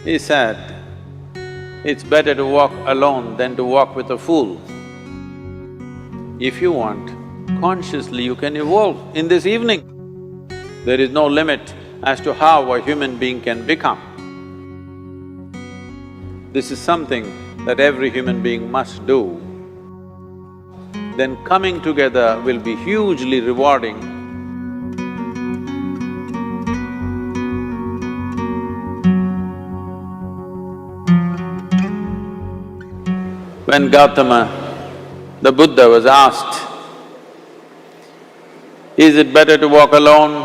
He said, it's better to walk alone than to walk with a fool. If you want, consciously you can evolve in this evening. There is no limit as to how a human being can become. This is something that every human being must do. Then coming together will be hugely rewarding. When Gautama, the Buddha, was asked, is it better to walk alone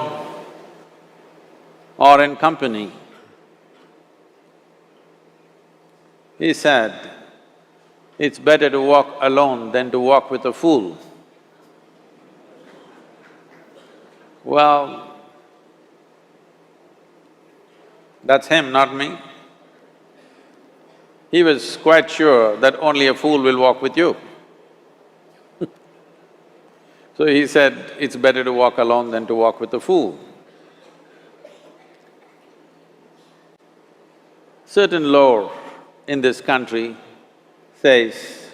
or in company? He said, it's better to walk alone than to walk with a fool. Well, that's him, not me. He was quite sure that only a fool will walk with you. So he said, it's better to walk alone than to walk with a fool. Certain lore in this country says,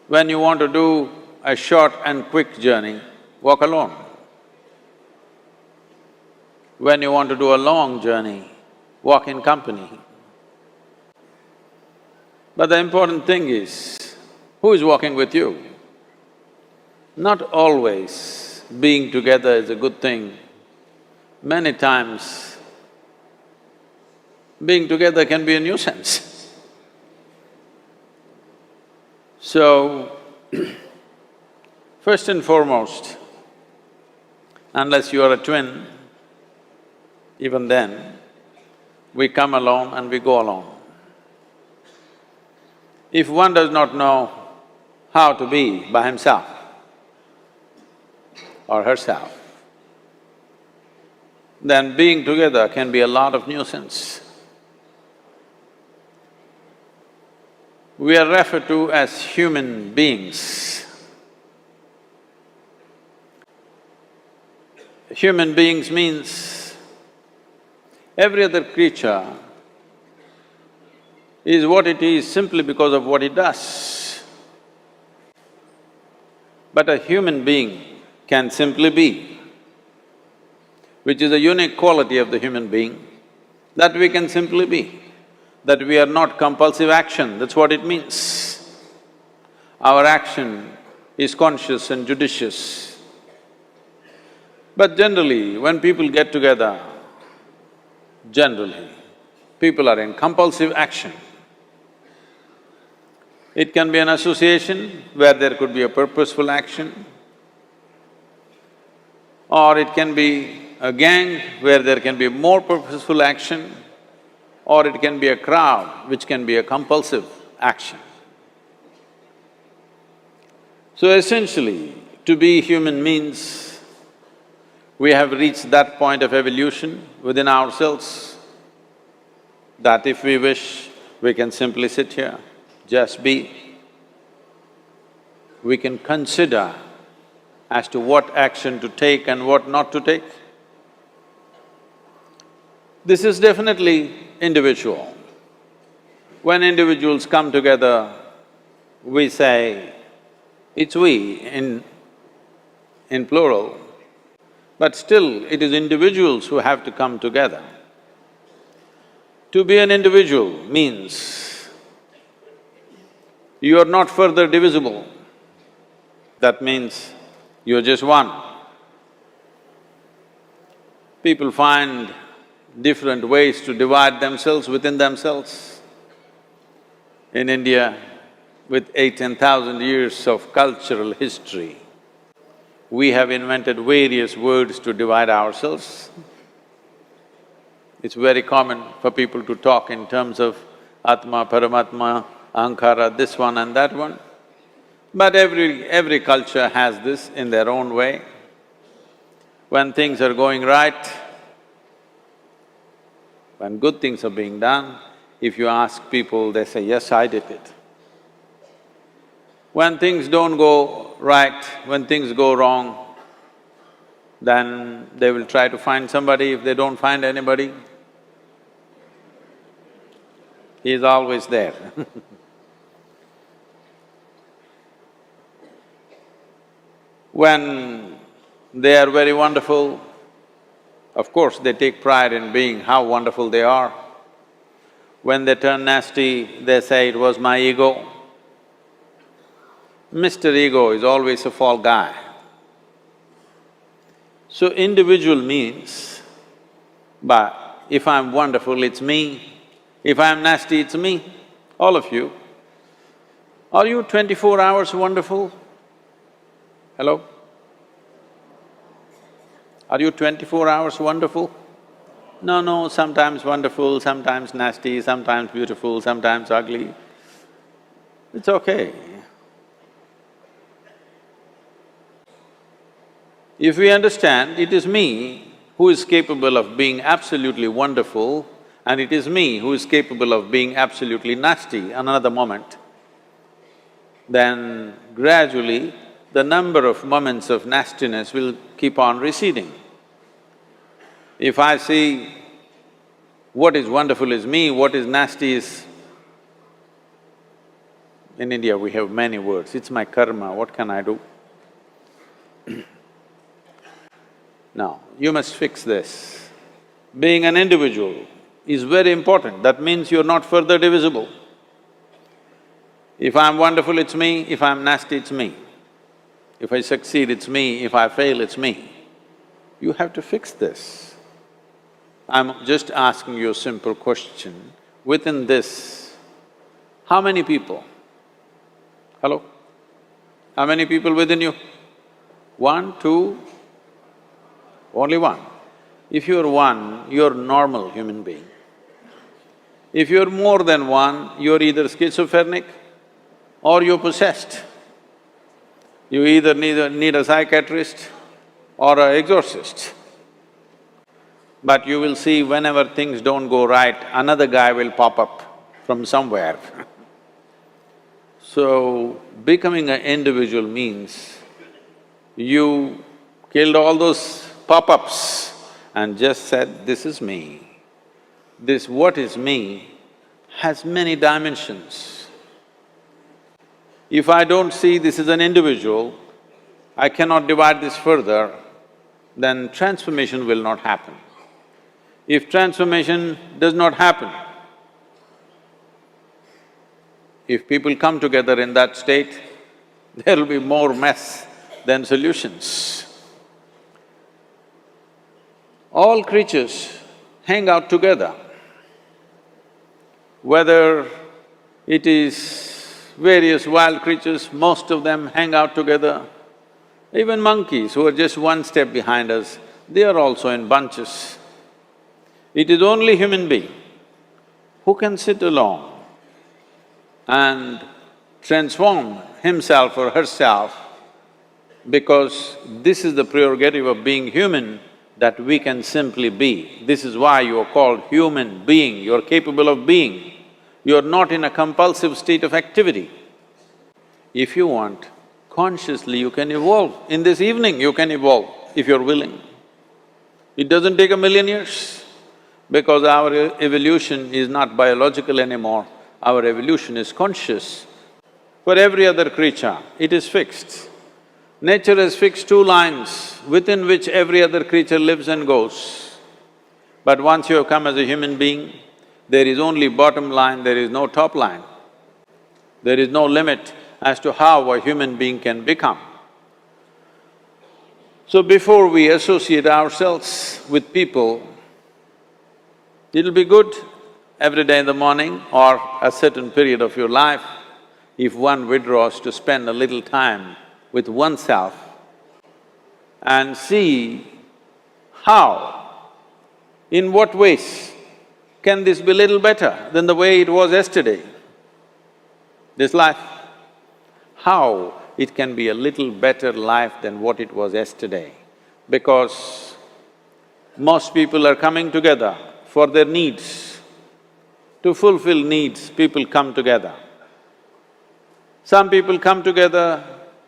when you want to do a short and quick journey, walk alone. When you want to do a long journey, walk in company. But the important thing is, who is walking with you? Not always being together is a good thing. Many times, being together can be a nuisance. So, first and foremost, unless you are a twin, even then, we come alone and we go alone. If one does not know how to be by himself or herself, then being together can be a lot of nuisance. We are referred to as human beings. Human beings means every other creature is what it is simply because of what it does. But a human being can simply be, which is a unique quality of the human being, that we can simply be, that we are not compulsive action, that's what it means. Our action is conscious and judicious. But generally, when people get together, generally, people are in compulsive action. It can be an association where there could be a purposeful action, or it can be a gang where there can be more purposeful action, or it can be a crowd which can be a compulsive action. So essentially, to be human means we have reached that point of evolution within ourselves that if we wish, we can simply sit here, just be. We can consider as to what action to take and what not to take. This is definitely individual. When individuals come together, we say, it's we in plural, but still it is individuals who have to come together. To be an individual means you are not further divisible. That means you're just one. People find different ways to divide themselves within themselves. In India, with 10,000 years of cultural history, we have invented various words to divide ourselves. It's very common for people to talk in terms of Atma, Paramatma, Ahankara, this one and that one. But every culture has this in their own way. When things are going right, when good things are being done, if you ask people, they say, yes, I did it. When things don't go right, when things go wrong, then they will try to find somebody. If they don't find anybody, He is always there. When they are very wonderful, of course they take pride in being how wonderful they are. When they turn nasty, they say, "It was my ego." Mr. Ego is always a fall guy. So individual means, but if I'm wonderful, it's me. If I'm nasty, it's me, all of you. Are you 24 hours wonderful? Hello? Are you 24 hours wonderful? No, sometimes wonderful, sometimes nasty, sometimes beautiful, sometimes ugly. It's okay. If we understand it is me who is capable of being absolutely wonderful and it is me who is capable of being absolutely nasty another moment, then gradually the number of moments of nastiness will keep on receding. If I see what is wonderful is me, what is nasty is… In India we have many words, it's my karma, what can I do? Now, you must fix this. Being an individual is very important, that means you're not further divisible. If I'm wonderful, it's me, if I'm nasty, it's me. If I succeed, it's me, if I fail, it's me. You have to fix this. I'm just asking you a simple question. Within this, how many people? Hello? How many people within you? One, two? Only one. If you're one, you're a normal human being. If you're more than one, you're either schizophrenic or you're possessed. You either need a psychiatrist or an exorcist. But you will see whenever things don't go right, another guy will pop up from somewhere. So, becoming an individual means you killed all those pop-ups and just said, "This is me." This what is me has many dimensions. If I don't see this is an individual, I cannot divide this further, then transformation will not happen. If transformation does not happen, if people come together in that state, there will be more mess than solutions. All creatures hang out together. Whether it is various wild creatures, most of them hang out together. Even monkeys who are just one step behind us, they are also in bunches. It is only human being who can sit alone and transform himself or herself, because this is the prerogative of being human, that we can simply be. This is why you are called human being, you are capable of being. You are not in a compulsive state of activity. If you want, consciously you can evolve. In this evening you can evolve if you're willing. It doesn't take 1,000,000 years, because our evolution is not biological anymore, our evolution is conscious. For every other creature, it is fixed. Nature has fixed two lines within which every other creature lives and goes. But once you have come as a human being, there is only bottom line, there is no top line. There is no limit as to how a human being can become. So before we associate ourselves with people, it'll be good every day in the morning or a certain period of your life, if one withdraws to spend a little time with oneself and see how, in what ways can this be little better than the way it was yesterday, this life? How it can be a little better life than what it was yesterday, because most people are coming together for their needs. To fulfill needs, people come together. Some people come together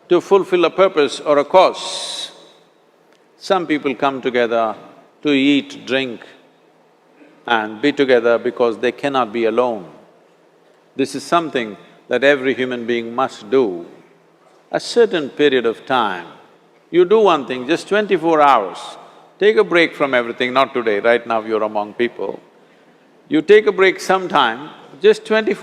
to fulfill a purpose or a cause. Some people come together to eat, drink and be together because they cannot be alone. This is something that every human being must do. A certain period of time, you do one thing, just 24 hours, take a break from everything, not today, right now you're among people. You take a break sometime, just 24